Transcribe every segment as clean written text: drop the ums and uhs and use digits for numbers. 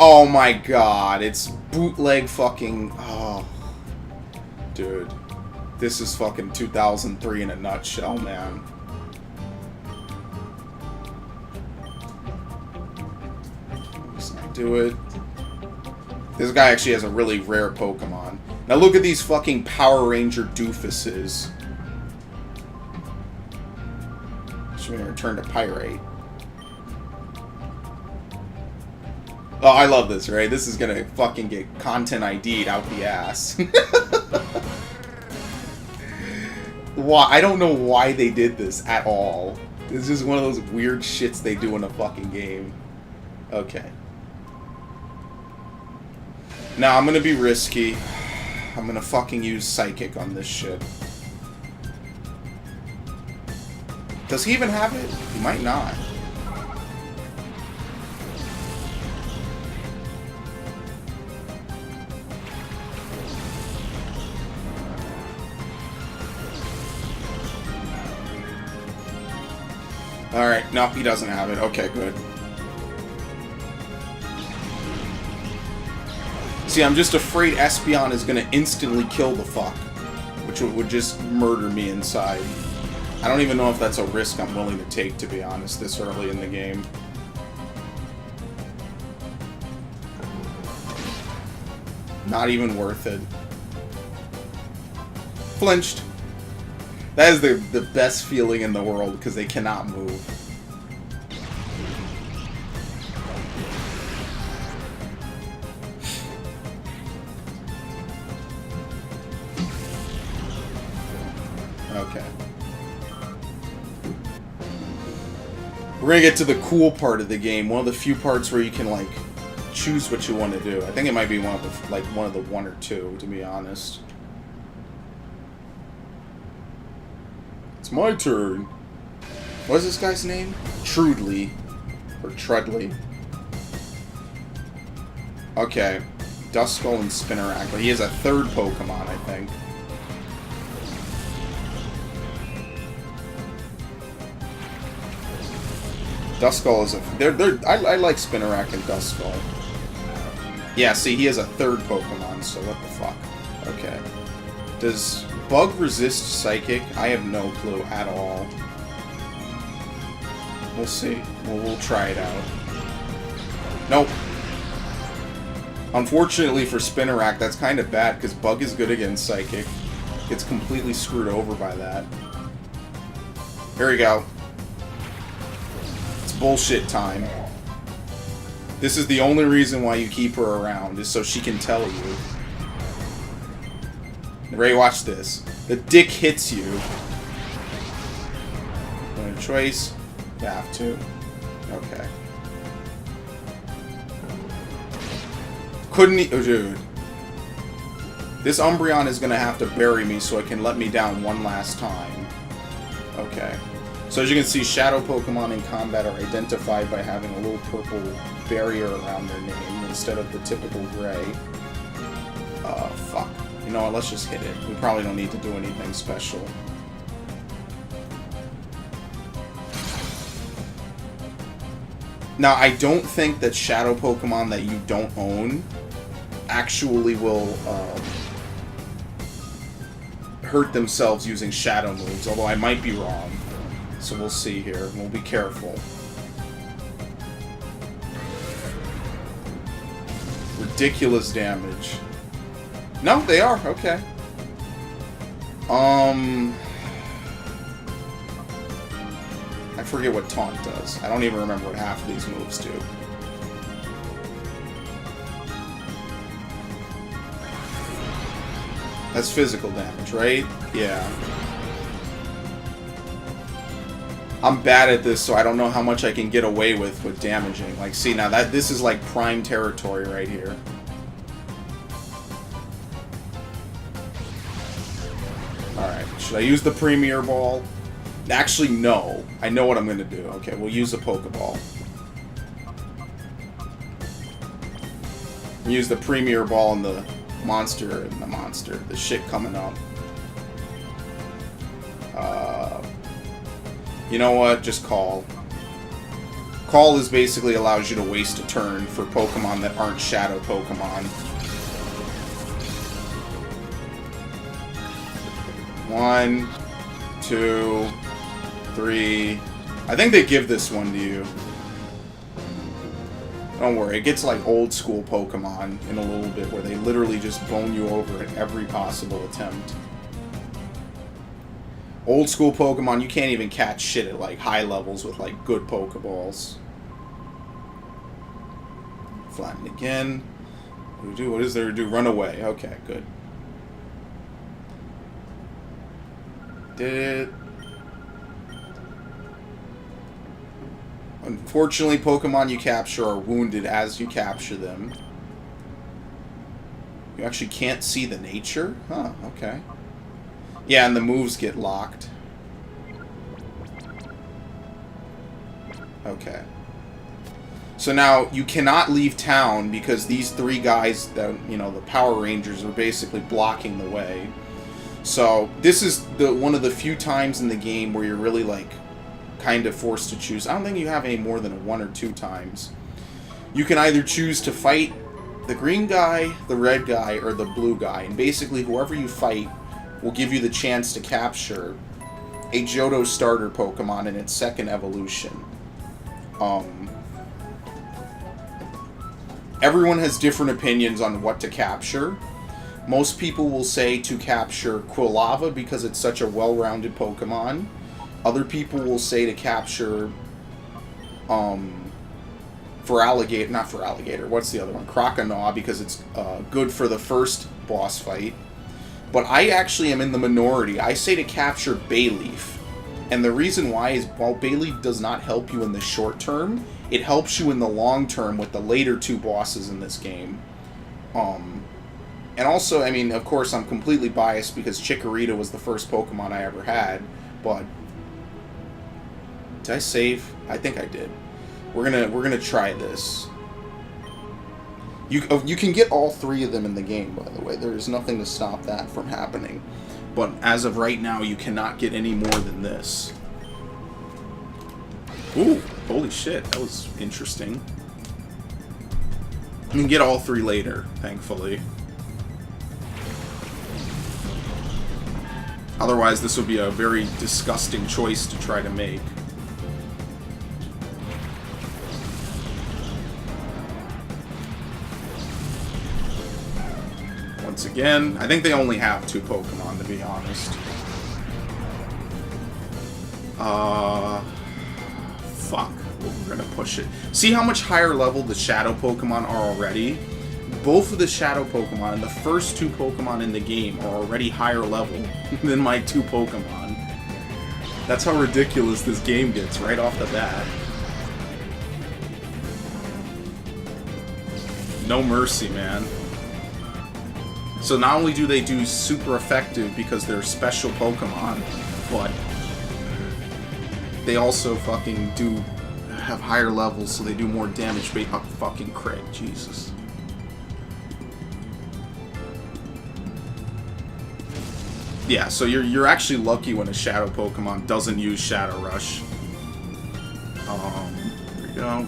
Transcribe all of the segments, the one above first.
Oh my god, it's bootleg fucking... Oh. Dude. This is fucking 2003 in a nutshell, man. Let's not do it. This guy actually has a really rare Pokemon. Now look at these fucking Power Ranger doofuses. Should we return to Pyrite? Oh, I love this, right? This is gonna fucking get content ID'd out the ass. Why? I don't know why they did this at all. It's just one of those weird shits they do in a fucking game. Okay. Now, I'm gonna be risky. I'm gonna fucking use Psychic on this shit. Does he even have it? He might not. Alright, no, he doesn't have it. Okay, good. See, I'm just afraid Espeon is gonna instantly kill the fuck. Which would just murder me inside. I don't even know if that's a risk I'm willing to take, to be honest, this early in the game. Not even worth it. Flinched. That is the best feeling in the world, because they cannot move. Okay. We're gonna get to the cool part of the game. One of the few parts where you can, like, choose what you want to do. I think it might be one of the one or two, to be honest. It's my turn. What is this guy's name? Trudley. Or Trudley. Okay. Duskull and Spinarak. But he has a third Pokemon, I think. Duskull is a... I like Spinarak and Duskull. Yeah, see, he has a third Pokemon, so what the fuck. Okay. Does Bug resist Psychic? I have no clue at all. We'll see. We'll try it out. Nope. Unfortunately for Spinarak, that's kind of bad, because Bug is good against Psychic. Gets completely screwed over by that. Here we go. It's bullshit time. This is the only reason why you keep her around, is so she can tell you. Ray, watch this. The dick hits you. Want a choice? You have to. Okay. Couldn't oh, dude. This Umbreon is gonna have to bury me so it can let me down one last time. Okay. So as you can see, Shadow Pokemon in combat are identified by having a little purple barrier around their name instead of the typical gray. Fuck. You know what, let's just hit it. We probably don't need to do anything special. Now, I don't think that Shadow Pokemon that you don't own actually will hurt themselves using Shadow moves, although I might be wrong. So we'll see here. We'll be careful. Ridiculous damage. No, they are. Okay. I forget what Taunt does. I don't even remember what half of these moves do. That's physical damage, right? Yeah. I'm bad at this, so I don't know how much I can get away with damaging. Like, see, now this is like prime territory right here. Alright, should I use the Premier Ball? Actually, no. I know what I'm going to do. Okay, we'll use the Pokeball. Use the Premier Ball and the monster, the shit coming up. You know what? Just call. Call is basically allows you to waste a turn for Pokemon that aren't Shadow Pokemon. 1, 2, 3. I think they give this one to you. Don't worry, it gets like old school Pokemon in a little bit where they literally just bone you over at every possible attempt. Old school Pokemon, you can't even catch shit at like high levels with like good Pokeballs. Flatten again. What do we do? What is there to do? Run away. Okay, good. Did it. Unfortunately, Pokemon you capture are wounded as you capture them. You actually can't see the nature? Huh, okay. Yeah, and the moves get locked. Okay. So now, you cannot leave town because these 3 guys, that, you know, the Power Rangers, are basically blocking the way. So, this is one of the few times in the game where you're really, like, kind of forced to choose. I don't think you have any more than 1 or 2 times. You can either choose to fight the green guy, the red guy, or the blue guy. And basically, whoever you fight will give you the chance to capture a Johto starter Pokemon in its second evolution. Everyone has different opinions on what to capture. Most people will say to capture Quilava because it's such a well-rounded Pokemon. Other people will say to capture, what's the other one? Croconaw, because it's good for the first boss fight. But I actually am in the minority. I say to capture Bayleaf. And the reason why is, while Bayleaf does not help you in the short term, it helps you in the long term with the later 2 bosses in this game. And also, I mean, of course, I'm completely biased because Chikorita was the first Pokemon I ever had, but... Did I save? I think I did. We're gonna try this. You can get all 3 of them in the game, by the way. There's nothing to stop that from happening. But as of right now, you cannot get any more than this. Ooh, holy shit, that was interesting. You can get all 3 later, thankfully. Otherwise, this would be a very disgusting choice to try to make. Once again, I think they only have 2 Pokemon, to be honest. Fuck. We're gonna push it. See how much higher level the Shadow Pokemon are already? Both of the Shadow Pokemon and the first 2 Pokemon in the game are already higher level than my 2 Pokemon. That's how ridiculous this game gets right off the bat. No mercy, man. So not only do they do super effective because they're special Pokemon, but they also fucking do have higher levels, so they do more damage based on fucking crit. Jesus. Yeah, so you're actually lucky when a Shadow Pokemon doesn't use Shadow Rush. There we go.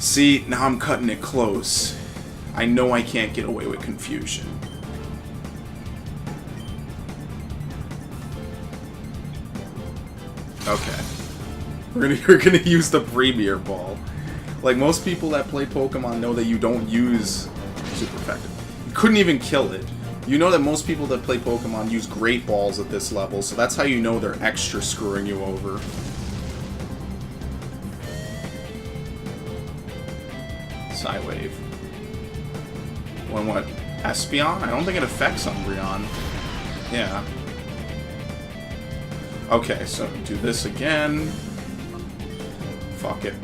See, now I'm cutting it close. I know I can't get away with confusion. Okay. We're gonna use the Premier Ball. Like, most people that play Pokemon know that you don't use super effective. You couldn't even kill it. You know that most people that play Pokemon use Great Balls at this level, so that's how you know they're extra screwing you over. Psywave. When what? Espeon? I don't think it affects Umbreon. Yeah. Okay, so do this again. Fuck it.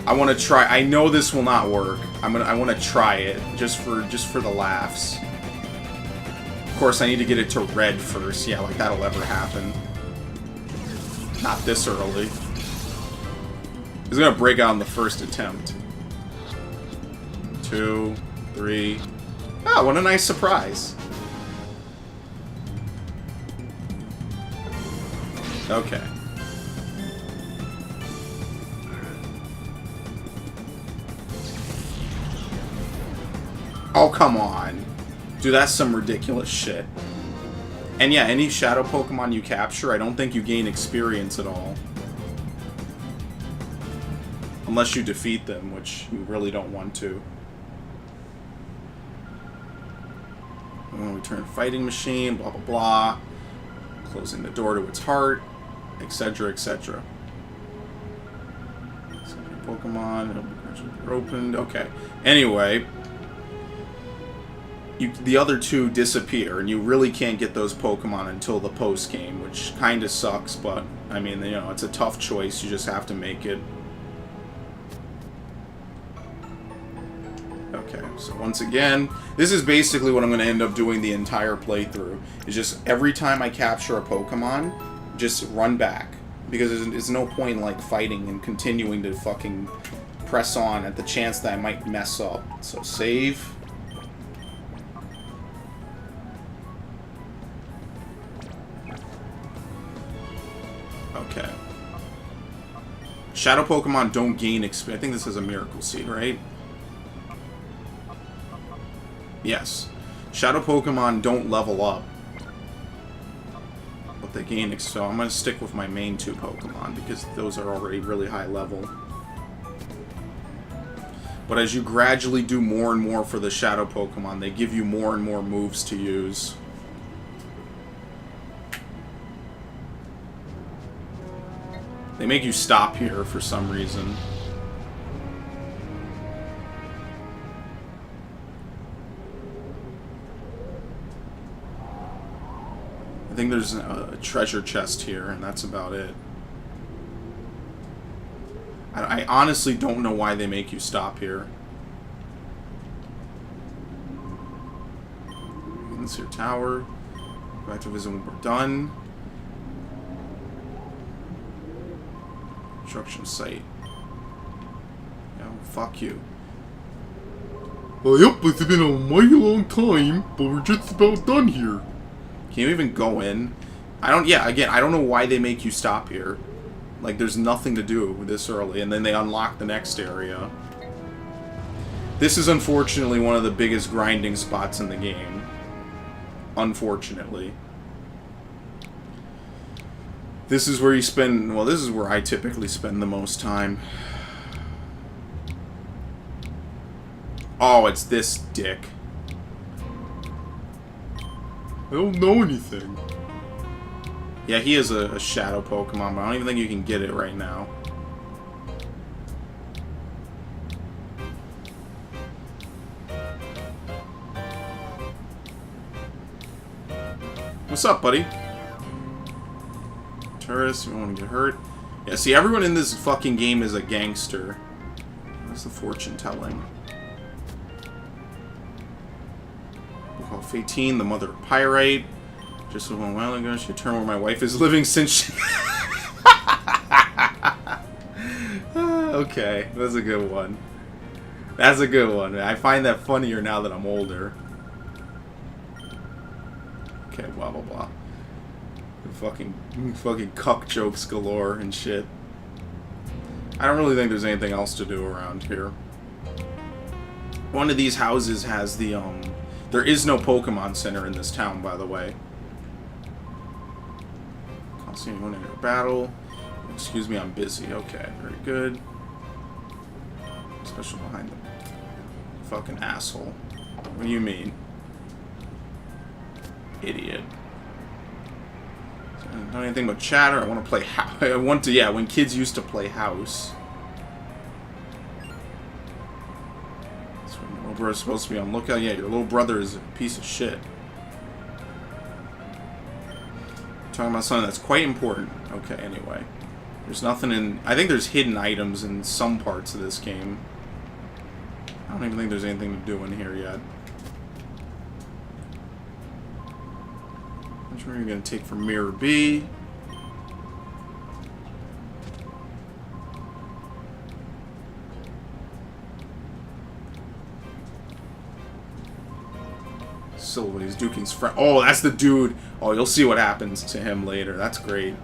I want to try. I know this will not work. I want to try it just for the laughs. Of course, I need to get it to red first. Yeah, like that'll ever happen. Not this early. It's gonna break out on the first attempt. 2, 3. Oh, what a nice surprise. Okay. Oh, come on. Dude, that's some ridiculous shit. And yeah, any shadow Pokemon you capture, I don't think you gain experience at all. Unless you defeat them, which you really don't want to. Return fighting machine, blah blah blah. Closing the door to its heart, etc. etc. Pokemon opened. Okay. Anyway, the other two disappear, and you really can't get those Pokemon until the post game, which kind of sucks. But I mean, you know, it's a tough choice. You just have to make it. Okay, so once again, this is basically what I'm going to end up doing the entire playthrough. Is just every time I capture a Pokemon, just run back. Because there's no point in, like, fighting and continuing to fucking press on at the chance that I might mess up. So save. Okay. Shadow Pokemon don't gain experience. I think this is a Miracle Seed, right? Yes. Shadow Pokemon don't level up. But they gain, so I'm going to stick with my main two Pokemon because those are already really high level. But as you gradually do more and more for the Shadow Pokemon, they give you more and more moves to use. They make you stop here for some reason. I think there's a treasure chest here, and that's about it. I honestly don't know why they make you stop here. This your tower. Go back to visit when we're done. Construction site. Yeah, fuck you. Yep, it's been a mighty long time, but we're just about done here. Can you even go in? I don't know why they make you stop here. Like, there's nothing to do this early, and then they unlock the next area. This is unfortunately one of the biggest grinding spots in the game. Unfortunately. This is where you spend, well, this is where I typically spend the most time. Oh, it's this dick. I don't know anything. Yeah, he is a shadow Pokemon, but I don't even think you can get it right now. What's up, buddy? Tourist, you don't want to get hurt. Yeah, see, everyone in this fucking game is a gangster. What's the fortune telling? We'll call Fatine, the mother of Pyrite. Just a while ago, she returned where my wife is living since she... Okay, that's a good one. That's a good one. I find that funnier now that I'm older. Okay, blah blah blah. Fucking cuck jokes galore and shit. I don't really think there's anything else to do around here. One of these houses has the there is no Pokemon Center in this town, by the way. Colosseum, going into a battle. Excuse me, I'm busy. Okay, very good. Special behind them. Fucking asshole. What do you mean? Idiot. I don't know anything but chatter. I want to play house. I want to, yeah, when kids used to play house. That's when your little brother's supposed to be on lookout. Yeah, your little brother is a piece of shit. Talking about something that's quite important. Okay, anyway. There's nothing in... I think there's hidden items in some parts of this game. I don't even think there's anything to do in here yet. Which one are you going to take from Mirror B? Silhouette's Duking's friend. Oh, that's the dude. Oh, you'll see what happens to him later. That's great.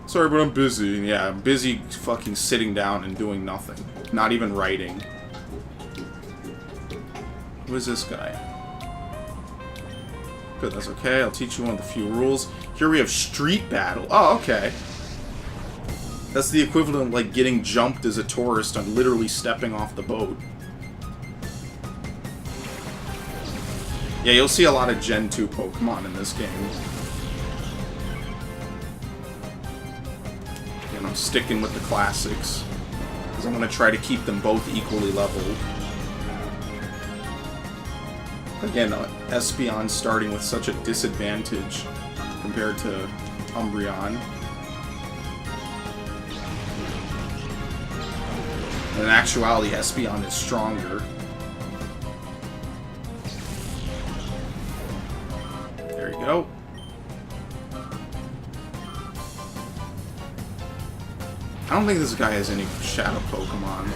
Sorry, but I'm busy. Yeah, I'm busy fucking sitting down and doing nothing. Not even writing. Who is this guy? Good, that's okay. I'll teach you one of the few rules. Here we have street battle. Oh, okay. That's the equivalent of, like, getting jumped as a tourist on literally stepping off the boat. Yeah, you'll see a lot of Gen 2 Pokemon in this game. And I'm sticking with the classics, because I'm going to try to keep them both equally leveled. Again, Espeon starting with such a disadvantage compared to Umbreon. In actuality, Espeon is stronger. There you go. I don't think this guy has any Shadow Pokemon.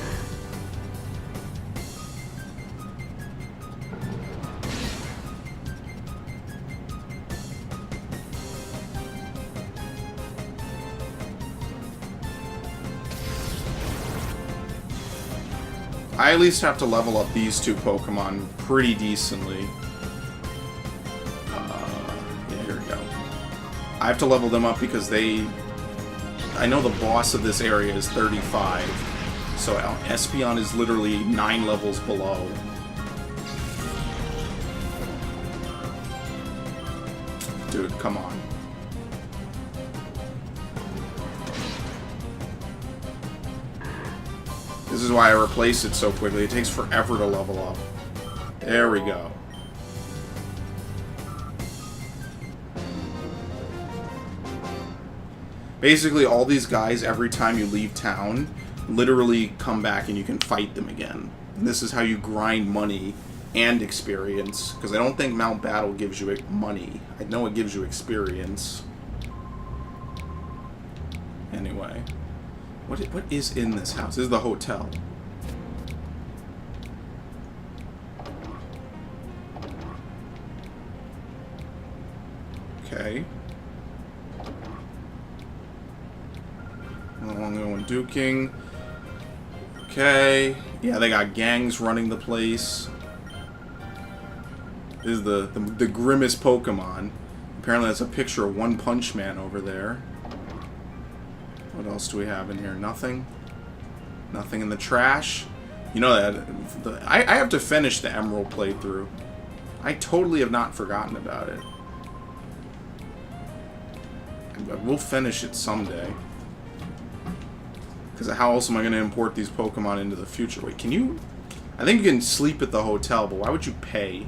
I at least have to level up these two Pokemon pretty decently. Yeah, here we go. I have to level them up because they... I know the boss of this area is 35, so Espeon is literally 9 levels below. Dude, come on. This is why I replaced it so quickly. It takes forever to level up. There we go. Basically, all these guys, every time you leave town, literally come back and you can fight them again. And this is how you grind money and experience. Because I don't think Mount Battle gives you money. I know it gives you experience. Anyway. What is in this house? This is the hotel. Okay. I'm going duking. Okay. Yeah, they got gangs running the place. This is the grimmest Pokemon. Apparently that's a picture of One Punch Man over there. What else do we have in here? Nothing? Nothing in the trash? You know that... I have to finish the Emerald playthrough. I totally have not forgotten about it. We'll finish it someday. Because how else am I going to import these Pokemon into the future? Wait, can you... I think you can sleep at the hotel, but why would you pay?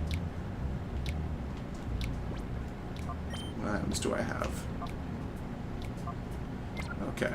What items do I have? Okay.